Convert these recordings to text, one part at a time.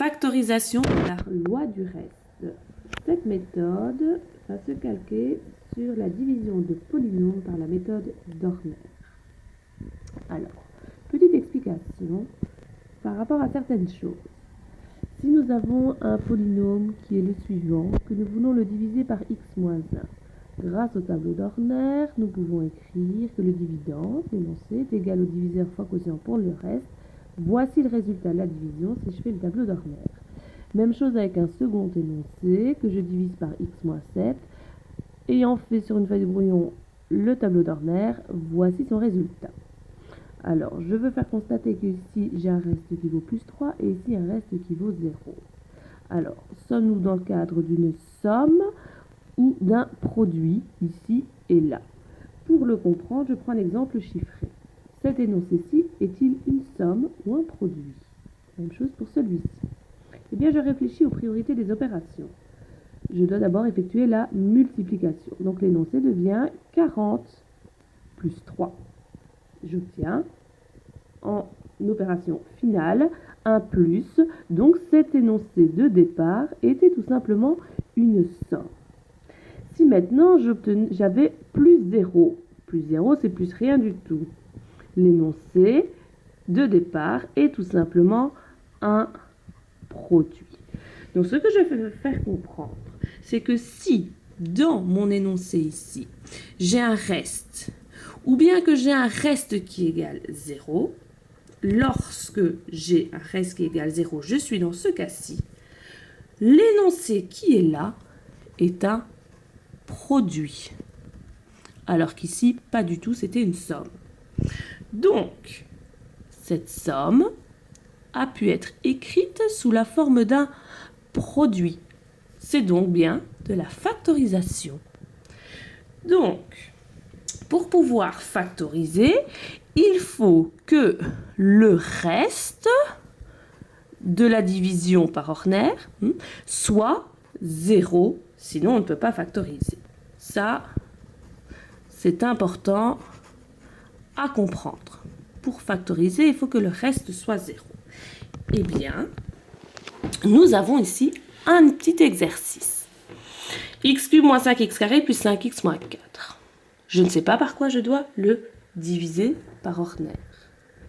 factorisation de la loi du reste. Cette méthode va se calquer sur la division de polynômes par la méthode d'Horner. Alors, petite explication par rapport à certaines choses. Si nous avons un polynôme qui est le suivant, que nous voulons le diviser par x moins 1, grâce au tableau d'Horner, nous pouvons écrire que le dividende, l'énoncé, est égal au diviseur fois quotient pour le reste. Voici le résultat de la division si je fais le tableau d'Horner. Même chose avec un second énoncé que je divise par x moins 7. Ayant fait sur une feuille de brouillon le tableau d'Horner, voici son résultat. Alors, je veux faire constater que ici, j'ai un reste qui vaut plus 3 et ici un reste qui vaut 0. Alors, sommes-nous dans le cadre d'une somme ou d'un produit, ici et là? Pour le comprendre, je prends l'exemple chiffré. Cet énoncé-ci est-il une somme ou un produit? Même chose pour celui-ci. Eh bien, je réfléchis aux priorités des opérations. Je dois d'abord effectuer la multiplication. Donc, l'énoncé devient 40 plus 3. J'obtiens en opération finale un plus. Donc, cet énoncé de départ était tout simplement une somme. Si maintenant j'avais plus 0 c'est plus rien du tout. L'énoncé de départ est tout simplement un produit. Donc, ce que je vais faire comprendre, c'est que si dans mon énoncé ici, j'ai un reste, ou bien que j'ai un reste qui égale 0, lorsque j'ai un reste qui égale 0, je suis dans ce cas-ci, l'énoncé qui est là est un produit. Alors qu'ici, pas du tout, c'était une somme. Donc, cette somme a pu être écrite sous la forme d'un produit. C'est donc bien de la factorisation. Donc, pour pouvoir factoriser, il faut que le reste de la division par Horner soit 0, sinon on ne peut pas factoriser. Ça, c'est important à comprendre. Pour factoriser, il faut que le reste soit 0. Eh bien, nous avons ici un petit exercice. X cube moins 5x carré plus 5x moins 4. Je ne sais pas par quoi je dois le diviser par Horner.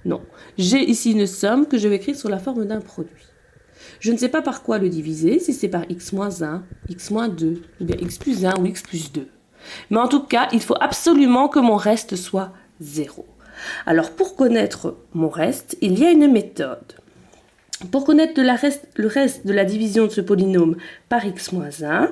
Non, j'ai ici une somme que je vais écrire sous la forme d'un produit. Je ne sais pas par quoi le diviser, si c'est par x moins 1, x moins 2, ou bien x plus 1 ou x plus 2. Mais en tout cas, il faut absolument que mon reste soit 0. Alors, pour connaître mon reste, il y a une méthode. Pour connaître le reste de la division de ce polynôme par x moins 1,